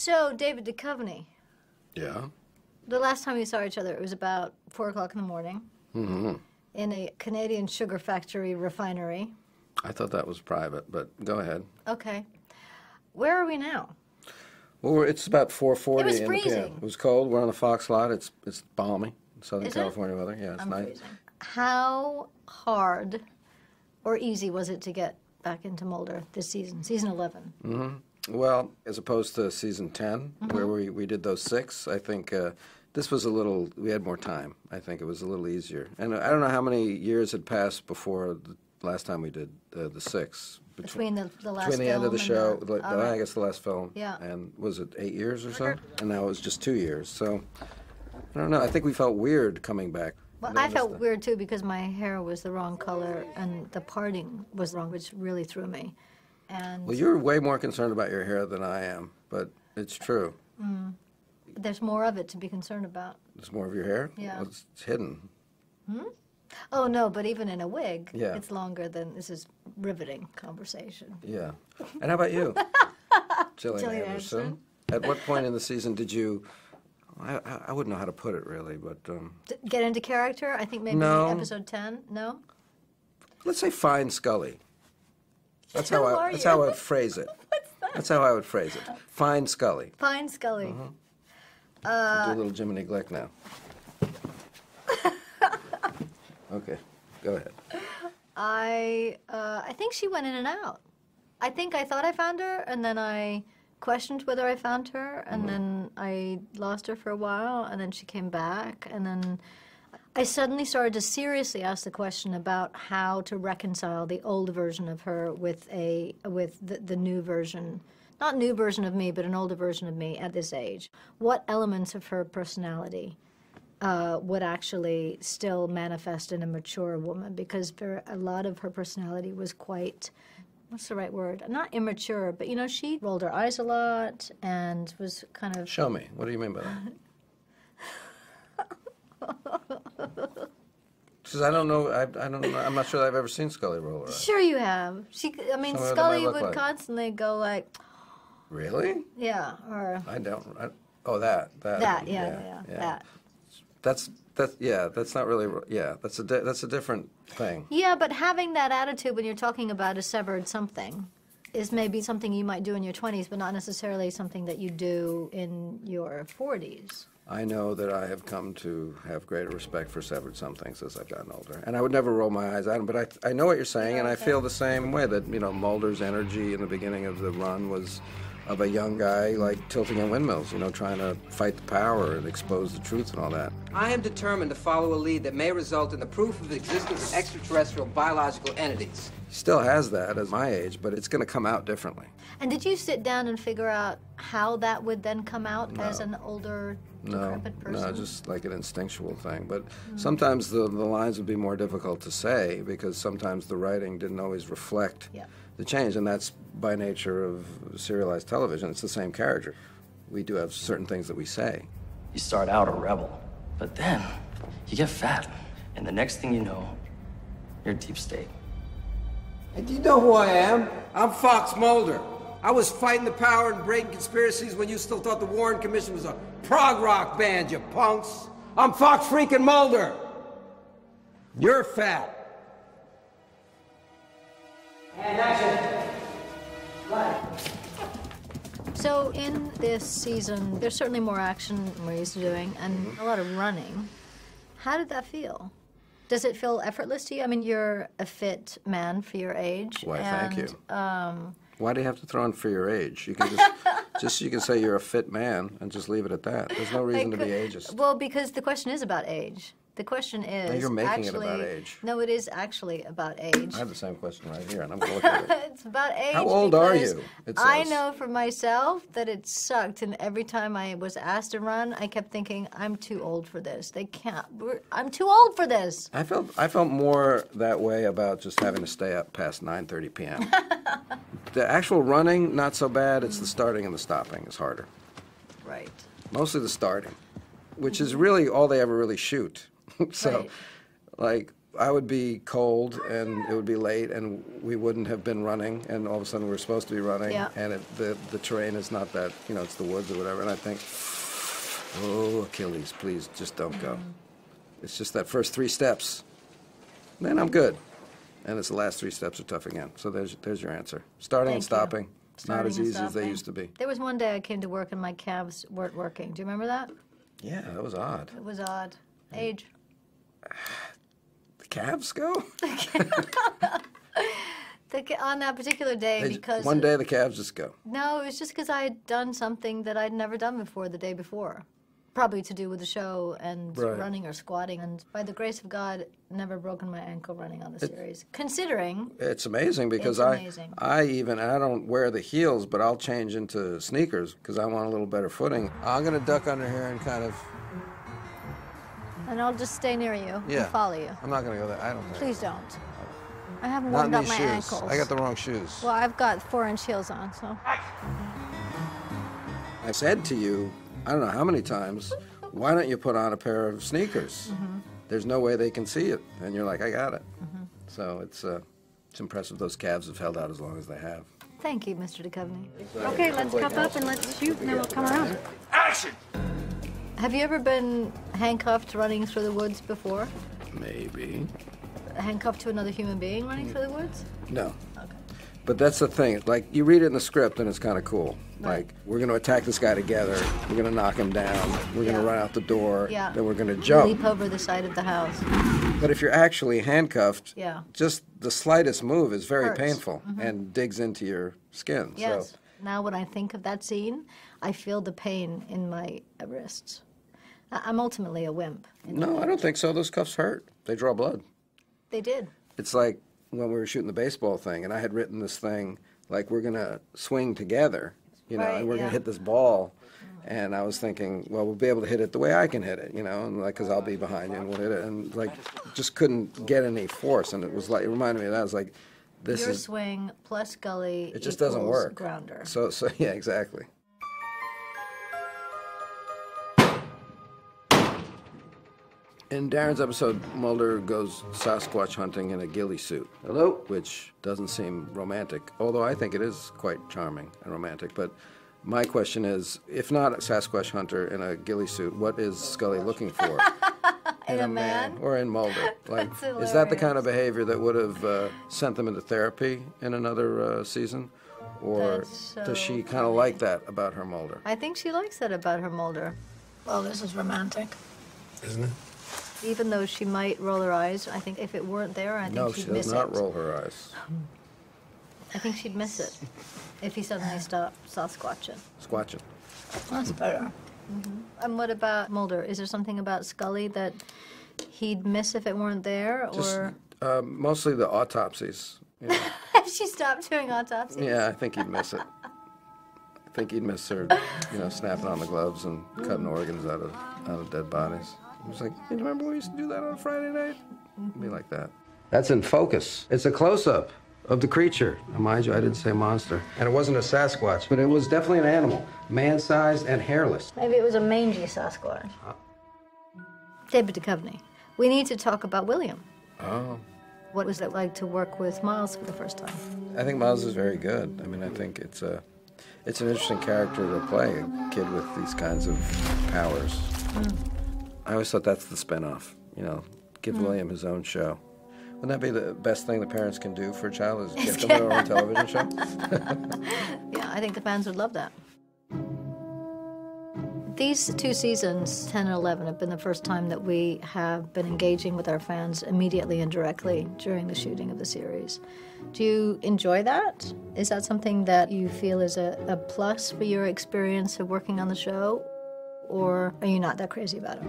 So, David Duchovny. Yeah? The last time we saw each other, it was about 4 o'clock in the morning in a Canadian sugar factory refinery. I thought that was private, but go ahead. Okay. Where are we now? Well, it's about 4:40 It was in the freezing. PM. It was cold. We're on the Fox lot. It's balmy. Southern Is it? California weather. Yeah, it's I'm nice. freezing. How hard or easy was it to get back into Mulder this season, season 11? Well, as opposed to season 10, where we did those 6, I think this was a little, we had more time. I think it was a little easier. And I don't know how many years had passed before the last time we did the 6. Between the last Between the end of the show, film and I guess the last film, Yeah. and was it 8 years or so? And now it was just 2 years. So, I don't know. I think we felt weird coming back. Well, I felt weird too because my hair was the wrong color and the parting was wrong, which really threw me. And Well, you're way more concerned about your hair than I am, but it's true. there's more of it to be concerned about. There's more of your hair? Yeah. Well, it's hidden. Oh no, but even in a wig, Yeah. it's longer than this is riveting conversation. Yeah. And how about you? Gillian Gillian Anderson. Anderson. At what point in the season did you, I wouldn't know how to put it really, but Get into character? I think maybe No. episode 10. No? let's say find Scully. That's Who how are that's you? how I would phrase it. What's that? That's how I would phrase it. Find Scully. Find Scully. Do a little Jiminy Glick now. Okay, go ahead. I think she went in and out. I think I thought I found her, and then I questioned whether I found her, and then I lost her for a while, and then she came back, and then I suddenly started to seriously ask the question about how to reconcile the old version of her with the new version. Not new version of me, but an older version of me at this age. What elements of her personality would actually still manifest in a mature woman? Because a lot of her personality was quite, what's the right word? Not immature, but you know, she rolled her eyes a lot and was kind of... Show me. What do you mean by that? Because I don't know. I don't know. I'm not sure that I've ever seen Scully roll her eyes. Sure you have. I mean, So what Scully might look would like? constantly go like, Really? yeah, or I don't. That. that, yeah, that. That's not really. Yeah, that's a different thing. Yeah, but having that attitude when you're talking about a severed something is maybe something you might do in your 20s, but not necessarily something that you do in your 40s. I know that I have come to have greater respect for severed somethings as I've gotten older. And I would never roll my eyes at them, but I know what you're saying, and I feel the same way, that, you know, Mulder's energy in the beginning of the run was of a young guy, like, tilting at windmills, you know, trying to fight the power and expose the truth and all that. I am determined to follow a lead that may result in the proof of the existence of extraterrestrial biological entities. He still has that at my age, but it's going to come out differently. And did you sit down and figure out how that would then come out as an older, decrepit person? No, just like an instinctual thing. But sometimes the lines would be more difficult to say because sometimes the writing didn't always reflect the change, and that's by nature of serialized television. It's the same character. We do have certain things that we say. You start out a rebel, but then you get fat, and the next thing you know, you're deep state. And do you know who I am? I'm Fox Mulder. I was fighting the power and breaking conspiracies when you still thought the Warren Commission was a prog rock band, you punks. I'm Fox freaking Mulder. You're fat. And action. Right. So in this season, there's certainly more action than we're used to doing, and a lot of running. How did that feel? Does it feel effortless to you? I mean, you're a fit man for your age. Why, and, thank you. Why do you have to throw in for your age? You can just you can say you're a fit man and just leave it at that. There's no reason to be ageist. Well, because the question is about age. The question is No, you're making actually, it about age. No, it is actually about age. I have the same question right here, and I'm going to look at it. It's about age. How old are because you? It I says. know for myself that it sucked, and every time I was asked to run, I kept thinking, I'm too old for this. They can't. I'm too old for this. I felt more that way about just having to stay up past 9:30 p.m. The actual running, not so bad. It's the starting and the stopping is harder. Right. Mostly the starting, which is really all they ever really shoot. So, Right. like, I would be cold and it would be late and we wouldn't have been running and all of a sudden we're supposed to be running and the terrain is not that, it's the woods or whatever. And I think, oh, Achilles, please just don't go. It's just that first 3 steps. Then I'm good. And it's the last 3 steps are tough again. So there's your answer. Starting and stopping. It's not as easy as they used to be. There was one day I came to work and my calves weren't working. Do you remember that? Yeah, that was odd. It was odd. Age. The calves go? On that particular day, because... One day the calves just go. No, it was just because I had done something that I'd never done before the day before. Probably to do with the show and running or squatting. And by the grace of God, never broken my ankle running on the series. Considering... It's amazing because I don't wear the heels, but I'll change into sneakers because I want a little better footing. I'm going to duck under here and kind of... And I'll just stay near you and follow you. I'm not going to go there. I don't think. Please don't. I haven't warmed up my ankles. I got the wrong shoes. Well, I've got 4-inch heels on, so. I said to you, I don't know how many times, why don't you put on a pair of sneakers? There's no way they can see it. And you're like, I got it. So it's impressive those calves have held out as long as they have. Thank you, Mr. Duchovny. Okay, let's cuff up and let's shoot, and then we'll come around. Action! Have you ever been handcuffed running through the woods before? Maybe. Handcuffed to another human being running through the woods? No. Okay. But that's the thing. Like, you read it in the script and it's kind of cool. Right. Like, we're going to attack this guy together. We're going to knock him down. We're going to run out the door. Yeah. Then we're going to jump. Leap over the side of the house. But if you're actually handcuffed, just the slightest move is very painful and digs into your skin. Yes. So. Now when I think of that scene, I feel the pain in my wrists. I'm ultimately a wimp. No, I don't think so. Those cuffs hurt. They draw blood. They did. It's like when we were shooting the baseball thing, and I had written this thing, like, we're going to swing together, and we're going to hit this ball. And I was thinking, well, we'll be able to hit it the way I can hit it, and like, because I'll be behind you and we'll hit it. And, like, just couldn't get any force. And it was like, it reminded me of that. I was like, Your swing plus gully it just doesn't work. Grounder. So yeah, exactly. In Darren's episode, Mulder goes Sasquatch hunting in a ghillie suit. Hello? Which doesn't seem romantic, although I think it is quite charming and romantic. But my question is, if not a Sasquatch hunter in a ghillie suit, what is Scully looking for? In a man? Or in Mulder? Like, is that the kind of behavior that would have sent them into therapy in another season? Or does she kind of like that about her Mulder? I think she likes that about her Mulder. Well, this is romantic. Isn't it? Even though she might roll her eyes, I think if it weren't there, I think she'd miss it. No, she does not roll her eyes. I think she'd miss it if he suddenly stopped Sasquatching. Squatching. That's better. And what about Mulder? Is there something about Scully that he'd miss if it weren't there, or? Just, mostly the autopsies. Have she stopped doing autopsies? Yeah, I think he'd miss it. I think he'd miss her, snapping on the gloves and cutting organs out of dead bodies. He was like, hey, do you remember we used to do that on Friday night? Be like that. That's in focus. It's a close-up of the creature. Now, mind you, I didn't say monster. And it wasn't a Sasquatch, but it was definitely an animal. Man-sized and hairless. Maybe it was a mangy Sasquatch. David Duchovny. We need to talk about William. Oh. What was it like to work with Miles for the first time? I think Miles is very good. I mean, I think it's an interesting character to play, a kid with these kinds of powers. I always thought that's the spinoff, give William his own show. Wouldn't that be the best thing the parents can do for a child, is give them their own television show? Yeah, I think the fans would love that. These 2 seasons, 10 and 11, have been the first time that we have been engaging with our fans immediately and directly during the shooting of the series. Do you enjoy that? Is that something that you feel is a plus for your experience of working on the show? Or are you not that crazy about it?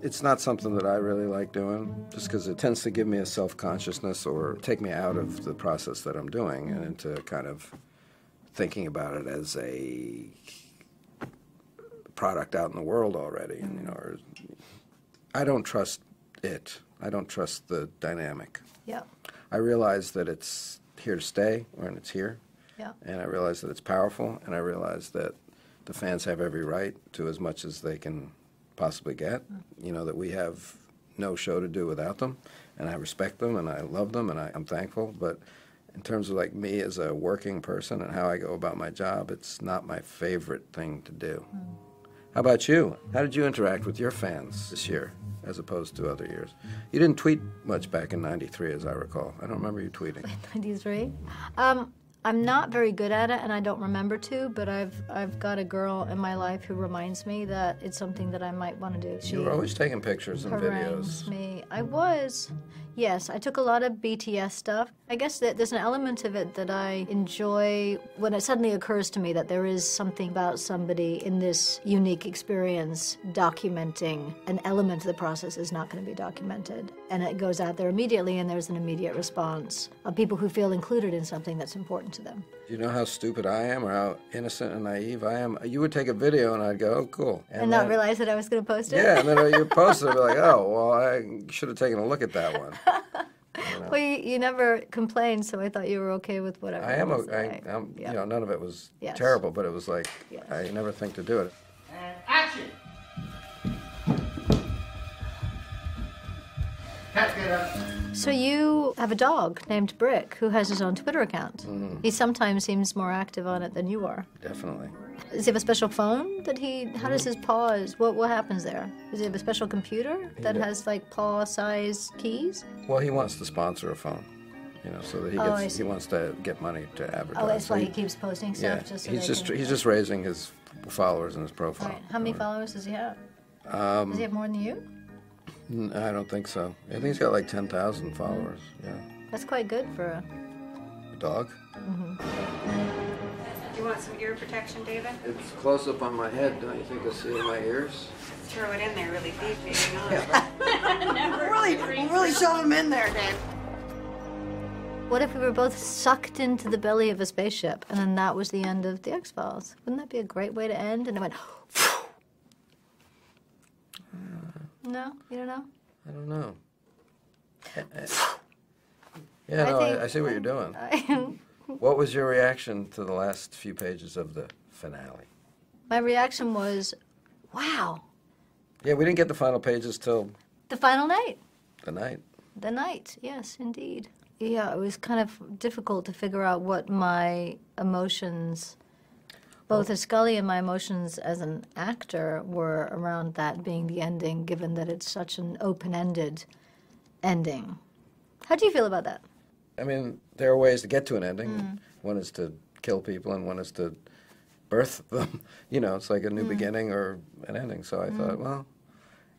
It's not something that I really like doing, just because it tends to give me a self-consciousness or take me out of the process that I'm doing and into kind of thinking about it as a product out in the world already. And, or I don't trust it. I don't trust the dynamic. Yeah. I realize that it's here to stay, and it's here. Yeah. And I realize that it's powerful, and I realize that the fans have every right to as much as they can possibly get. That we have no show to do without them, and I respect them, and I love them, and I'm thankful, but in terms of like me as a working person and how I go about my job, it's not my favorite thing to do. How about you? How did you interact with your fans this year as opposed to other years? You didn't tweet much back in '93, as I recall. I don't remember you tweeting. 93? I'm not very good at it, and I don't remember to, but I've got a girl in my life who reminds me that it's something that I might want to do. You were always taking pictures and videos. Me. I was. Yes, I took a lot of BTS stuff. I guess that there's an element of it that I enjoy when it suddenly occurs to me that there is something about somebody in this unique experience documenting an element of the process is not going to be documented. And it goes out there immediately, and there's an immediate response of people who feel included in something that's important to them. Do you know how stupid I am or how innocent and naive I am? You would take a video and I'd go, oh, cool. And not realize that I was going to post it? Yeah, and then you post it and be like, oh, well, I should have taken a look at that one. Well, you never complained, so I thought you were okay with whatever. I'm, yeah. you know, none of it was terrible, but it was like, I never think to do it. And action! So you have a dog named Brick who has his own Twitter account. Mm-hmm. He sometimes seems more active on it than you are. Definitely. Does he have a special phone that how does his paws, what happens there? Does he have a special computer that has like paw-size keys? Well, he wants to sponsor a phone, you know, so that he wants to get money to advertise. Oh, that's why he keeps posting stuff. Yeah, he's just raising his followers in his profile. Right. How many followers does he have? Does he have more than you? I don't think so. I think he's got like 10,000 followers. Yeah. That's quite good for a dog. Do you want some ear protection, David? It's close up on my head. Don't you think I see it in my ears? Throw it in there really deep, maybe really shove him in there, Dave. What if we were both sucked into the belly of a spaceship and then that was the end of the X-Files? Wouldn't that be a great way to end? And it went, no? You don't know? I don't know. Yeah, I see what you're doing. What was your reaction to the last few pages of the finale? My reaction was, wow. Yeah, we didn't get the final pages till... The final night. The night. The night, yes, indeed. Yeah, it was kind of difficult to figure out what my emotions, both as Scully and my emotions as an actor, were around that being the ending, given that it's such an open-ended ending. How do you feel about that? I mean, there are ways to get to an ending. One is to kill people, and one is to birth them. You know, it's like a new beginning or an ending. So I thought, well,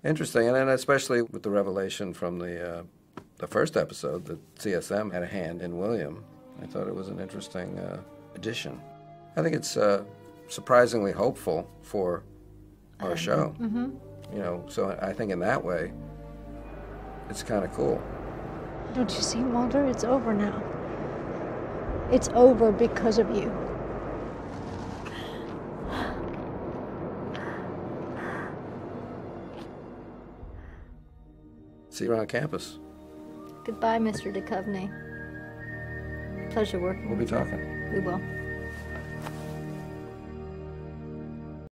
interesting. And then especially with the revelation from the first episode that CSM had a hand in William, I thought it was an interesting addition. I think it's surprisingly hopeful for our show. You know, so I think in that way, it's kind of cool. Don't you see, Mulder? It's over now. It's over because of you. See you around campus. Goodbye, Mr. Duchovny. Pleasure working We'll be with you. talking. We will.